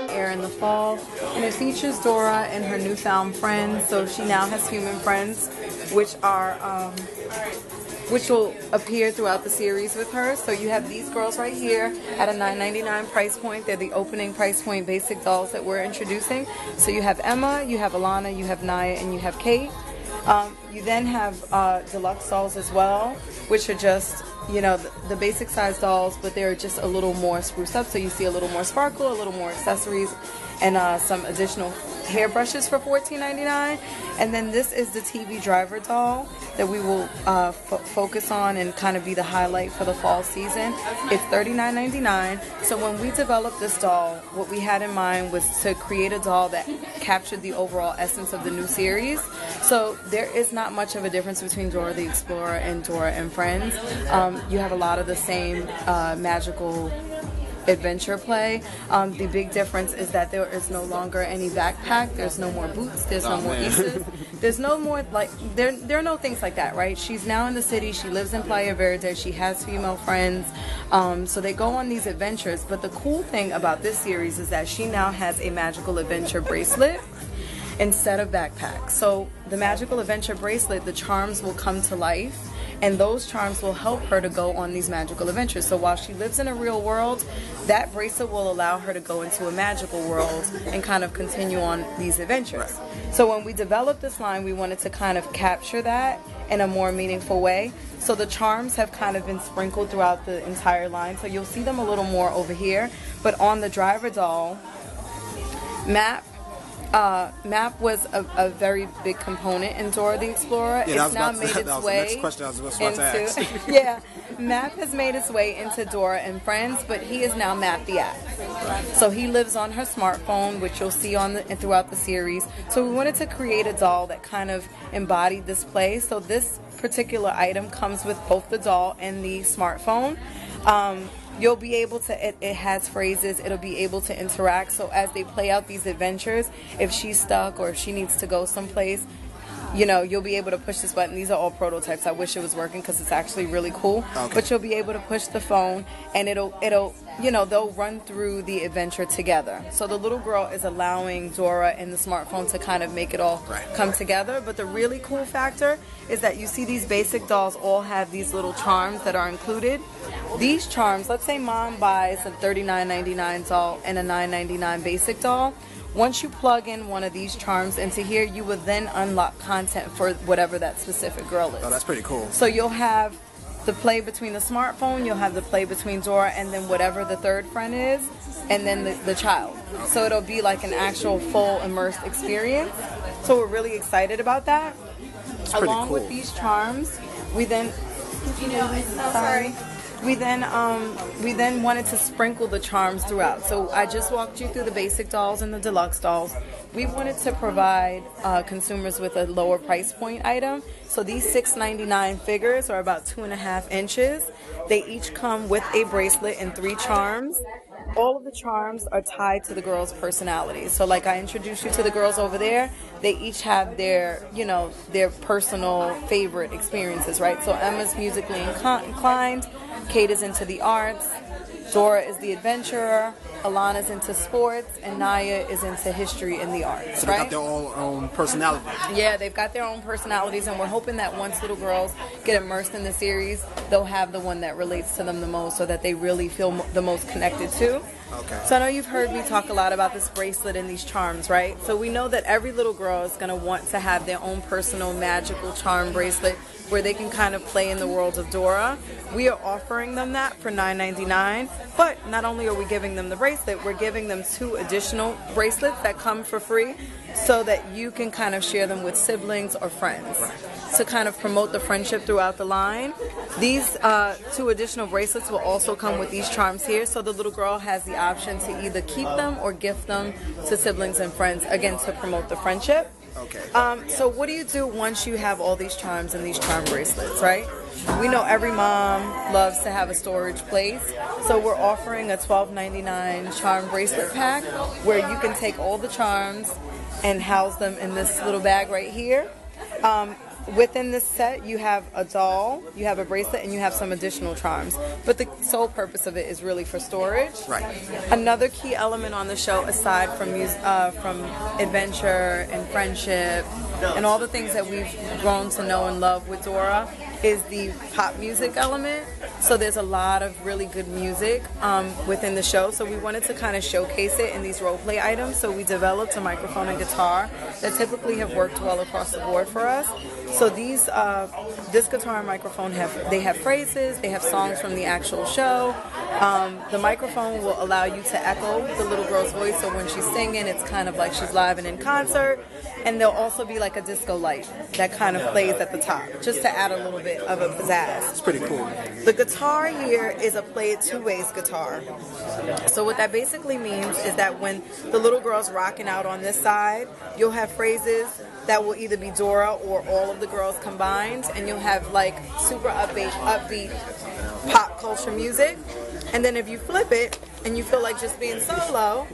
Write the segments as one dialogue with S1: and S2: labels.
S1: Air in the fall, and it features Dora and her newfound friends. So she now has human friends, which will appear throughout the series with her. So you have these girls right here at a $9.99 price point. They're the opening price point basic dolls that we're introducing. So you have Emma, you have Alana, you have Naya, and you have Kate. You then have deluxe dolls as well, which are just, you know, the basic size dolls, but they're just a little more spruced up. So you see a little more sparkle, a little more accessories, and some additional hairbrushes for $14.99. And then this is the TV driver doll that we will focus on and kind of be the highlight for the fall season. It's $39.99. So when we developed this doll, what we had in mind was to create a doll that captured the overall essence of the new series. So there is not much of a difference between Dora the Explorer and Dora and Friends. You have a lot of the same magical adventure play. The big difference is that there is no longer any backpack, there's no more boots, there's no more Isas, there's no more, like, there are no things like that, right? She's now in the city, she lives in Playa Verde, she has female friends, so they go on these adventures. But the cool thing about this series is that she now has a magical adventure bracelet instead of backpack. So the magical adventure bracelet, the charms will come to life, and those charms will help her to go on these magical adventures. So while she lives in a real world, that bracelet will allow her to go into a magical world and kind of continue on these adventures. So when we developed this line, we wanted to kind of capture that in a more meaningful way. So the charms have kind of been sprinkled throughout the entire line. So you'll see them a little more over here. But on the driver doll, Map was a very big component in Dora the Explorer.
S2: Yeah,
S1: it's now made its way into yeah, Map has made its way into Dora and Friends, but he is now Map the app. Right. So he lives on her smartphone, which you'll see on throughout the series. So we wanted to create a doll that kind of embodied this play. So this particular item comes with both the doll and the smartphone. You'll be able to, it has phrases, it'll be able to interact. So as they play out these adventures, if she's stuck or if she needs to go someplace, you know, you'll be able to push this button. These are all prototypes. I wish it was working because it's actually really cool. Okay. But you'll be able to push the phone and it'll, you know, they'll run through the adventure together. So the little girl is allowing Dora and the smartphone to kind of make it all come together. But the really cool factor is that you see these basic dolls all have these little charms that are included. These charms, let's say mom buys a $39.99 doll and a $9.99 basic doll. Once you plug in one of these charms into here, you will then unlock content for whatever that specific girl is.
S2: Oh, that's pretty cool.
S1: So you'll have the play between the smartphone, you'll have the play between Dora and then whatever the third friend is, and then the child. So it'll be like an actual full immersed experience. So we're really excited about that. Along with these charms, we then... We then wanted to sprinkle the charms throughout. So I just walked you through the basic dolls and the deluxe dolls. We wanted to provide consumers with a lower price point item. So these $6.99 figures are about 2.5 inches. They each come with a bracelet and 3 charms. All of the charms are tied to the girls' personalities. So like I introduced you to the girls over there, they each have their, you know, their personal favorite experiences, right? So Emma's musically inclined, Kate is into the arts, Dora is the adventurer, Alana's into sports, and Naya is into history and the arts,
S2: so they got their own personality.
S1: Yeah, they've got their own personalities, and we're hoping that once little girls get immersed in the series, they'll have the one that relates to them the most so that they really feel the most connected to.
S2: Okay.
S1: So I know you've heard me talk a lot about this bracelet and these charms, right? So we know that every little girl is going to want to have their own personal magical charm bracelet where they can kind of play in the world of Dora. We are offering them that for $9.99, but not only are we giving them the bracelet, we're giving them 2 additional bracelets that come for free so that you can kind of share them with siblings or friends to kind of promote the friendship throughout the line. These 2 additional bracelets will also come with these charms here, so the little girl has the option to either keep them or gift them to siblings and friends, again, to promote the friendship.
S2: Okay.
S1: So what do you do once you have all these charms and these charm bracelets, right? We know every mom loves to have a storage place, so we're offering a $12.99 charm bracelet pack where you can take all the charms and house them in this little bag right here. within this set, you have a doll, you have a bracelet, and you have some additional charms. But the sole purpose of it is really for storage.
S2: Right.
S1: Another key element on the show, aside from from adventure and friendship and all the things that we've grown to know and love with Dora, is the pop music element. So there's a lot of really good music within the show. So we wanted to kind of showcase it in these role play items. So we developed a microphone and guitar that typically have worked well across the board for us. So these, this guitar and microphone have phrases, they have songs from the actual show. The microphone will allow you to echo the little girl's voice, so when she's singing, it's kind of like she's live and in concert. And there'll also be like a disco light that kind of plays at the top, just to add a little bit of a pizzazz.
S2: It's pretty cool.
S1: The guitar here is a play it two ways guitar. So what that basically means is that when the little girl's rocking out on this side, you'll have phrases that will either be Dora or all of the girls combined, and you'll have like super upbeat pop culture music. And then if you flip it and you feel like just being solo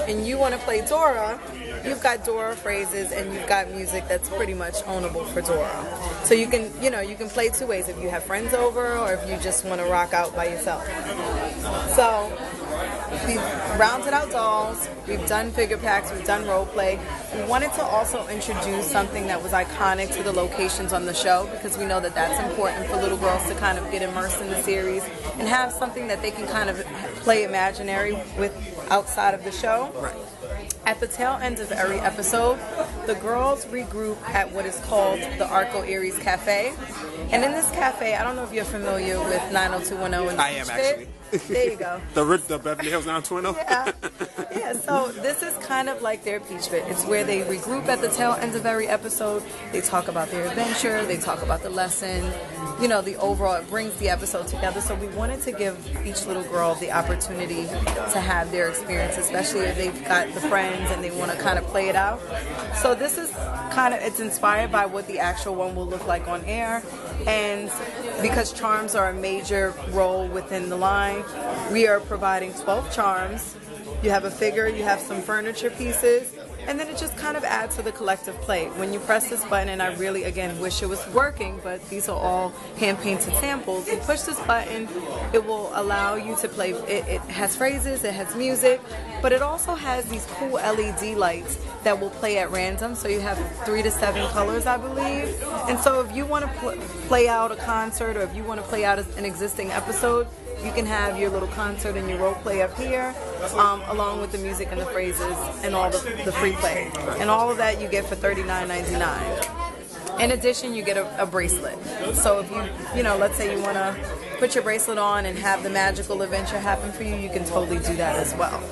S1: and you want to play Dora, you've got Dora phrases and you've got music that's pretty much ownable for Dora. So you can, you can play two ways, if you have friends over or if you just want to rock out by yourself. So we've rounded out dolls, we've done figure packs, we've done role play. We wanted to also introduce something that was iconic to the locations on the show, because we know that that's important for little girls to kind of get immersed in the series and have something that they can kind of play imaginary with outside of the show.
S2: Right.
S1: At the tail end of every episode, the girls regroup at what is called the Arco Aries Cafe. And in this cafe, I don't know if you're familiar with 90210 and the
S2: I am actually.
S1: There you go.
S2: The Beverly Hills 90210?
S1: Yeah, so this is kind of like their Peach Pit. It's where they regroup at the tail end of every episode. They talk about their adventure, they talk about the lesson, the overall, it brings the episode together. So we wanted to give each little girl the opportunity to have their experience, especially if they've got the friends and they want to kind of play it out. So this is it's inspired by what the actual one will look like on air. And because charms are a major role within the line, we are providing 12 charms. You have a figure, you have some furniture pieces, and then it just kind of adds to the collective play. When you press this button, and I really, again, wish it was working, but these are all hand-painted samples. You push this button, it will allow you to play. It has phrases, it has music, but it also has these cool LED lights that will play at random. So you have 3 to 7 colors, I believe. And so if you want to play out a concert, or if you want to play out an existing episode, you can have your little concert and your role play up here, along with the music and the phrases and all the free play. And all of that you get for $39.99. In addition, you get a bracelet. So if you let's say you want to put your bracelet on and have the magical adventure happen for you, you can totally do that as well.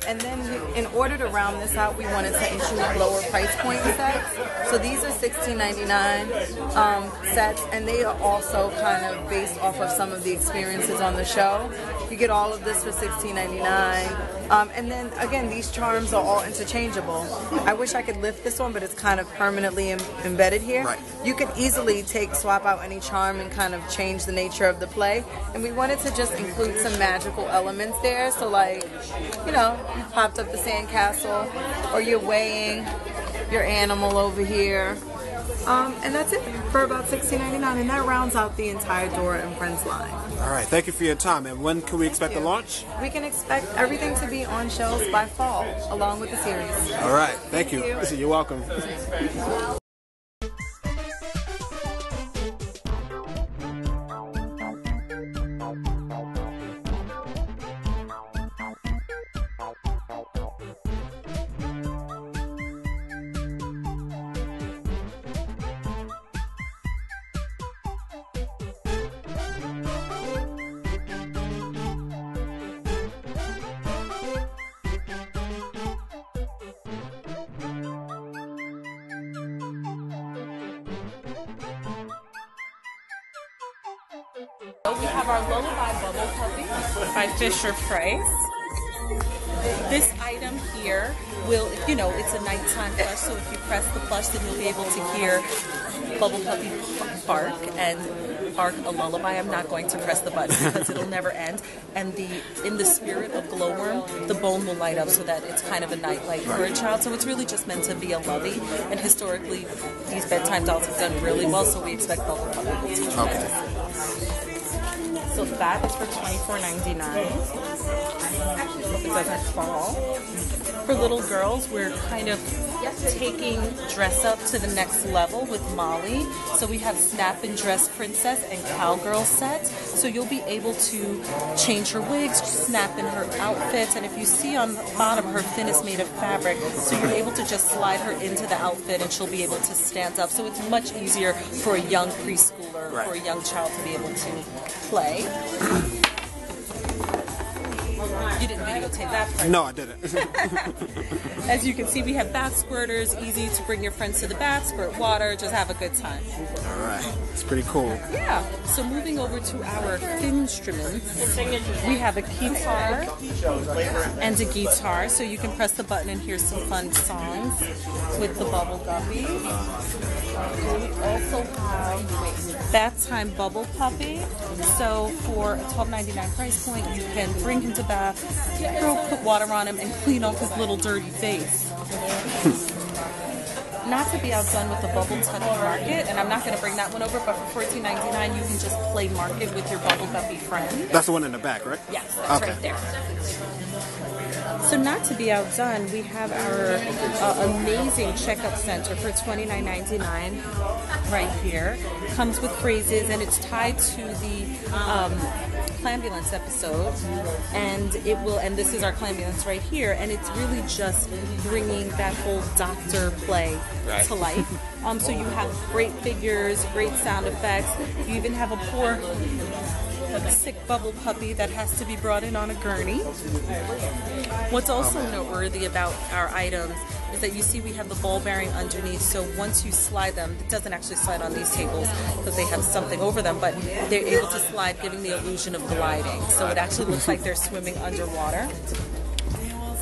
S1: And then in order to round this out, we wanted to include lower price point sets. So these are $16.99 sets, and they are also kind of based off of some of the experiences on the show. You get all of this for $16.99. And then again, these charms are all interchangeable. I wish I could lift this one, but it's kind of permanently embedded here.
S2: Right.
S1: You could easily swap out any charm and kind of change the nature of the play. And we wanted to just include some magical elements there. So like, you popped up the sandcastle, or you're weighing your animal over here. And that's it for about $16.99, and that rounds out the entire Dora and Friends line.
S2: All right, thank you for your time. And when can we expect the launch?
S1: We can expect everything to be on shelves by fall, along with the series.
S2: All right, thank you. You're welcome.
S3: We have our Lullaby Bubble Puppy by Fisher Price. This item here will, it's a nighttime plush, so if you press the plush, then you'll be able to hear Bubble Puppy bark and bark a lullaby. I'm not going to press the button because it'll never end. And in the spirit of Glowworm, the bone will light up so that it's kind of a nightlight for a child. So it's really just meant to be a lovey. And historically, these bedtime dolls have done really well, so we expect Bubble Puppy will teach you
S2: Okay.
S3: So that is for $24.99. Hope it doesn't fall. For little girls, we're kind of taking dress up to the next level with Molly. So we have Snap and Dress Princess and Cowgirl sets. So you'll be able to change her wigs, snap in her outfits, and if you see on the bottom, her fin is made of fabric. So you're able to just slide her into the outfit and she'll be able to stand up. So it's much easier for a young preschooler, for a young child to be able to play. You didn't videotape that part.
S2: No, I didn't.
S3: As you can see, we have bath squirters, easy to bring your friends to the bath, squirt water, just have a good time.
S2: All right. It's pretty cool.
S3: Yeah. So moving over to our instruments, we have a guitar and a guitar, so you can press the button and hear some fun songs with the Bubble Guppies. We also have Bath Time Bubble Puppy. So for a $12.99 price point, you can bring him to bath, put water on him, and clean off his little dirty face. Not to be outdone with the Bubble Tucky Market, and I'm not going to bring that one over, but for $14.99 you can just play market with your Bubble Guppy friend.
S2: That's the one in the back, right?
S3: Yes, that's right there. So not to be outdone, we have our amazing checkup center for $29.99 right here. Comes with phrases, and it's tied to the Clambulance episode, and it will. And this is our Clambulance right here, and it's really just bringing that whole doctor play to life. So you have great figures, great sound effects. You even have a poor sick bubble puppy that has to be brought in on a gurney. What's also noteworthy about our items is that you see we have the ball bearing underneath, so once you slide them, it doesn't actually slide on these tables because they have something over them, but they're able to slide, giving the illusion of gliding. So it actually looks like they're swimming underwater.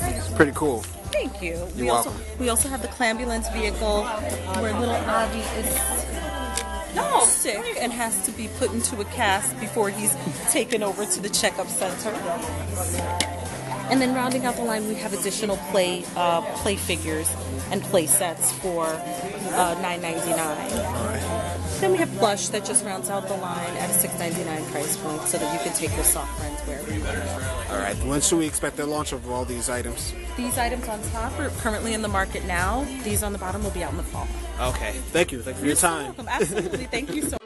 S2: It's pretty cool.
S3: Thank you.
S2: You're welcome.
S3: We also have the Clambulance vehicle where little Avi is sick and has to be put into a cast before he's taken over to the checkup center. And then rounding out the line, we have additional play figures and play sets for $9.99. Then we have plush that just rounds out the line at a $6.99 price point, so that you can take your soft friends wherever you want.
S2: All right. When should we expect the launch of all these items?
S3: These items on top are currently in the market now. These on the bottom will be out in the fall.
S2: Okay. Thank you. Thank you for your time.
S3: You're welcome. Absolutely. Thank you so much.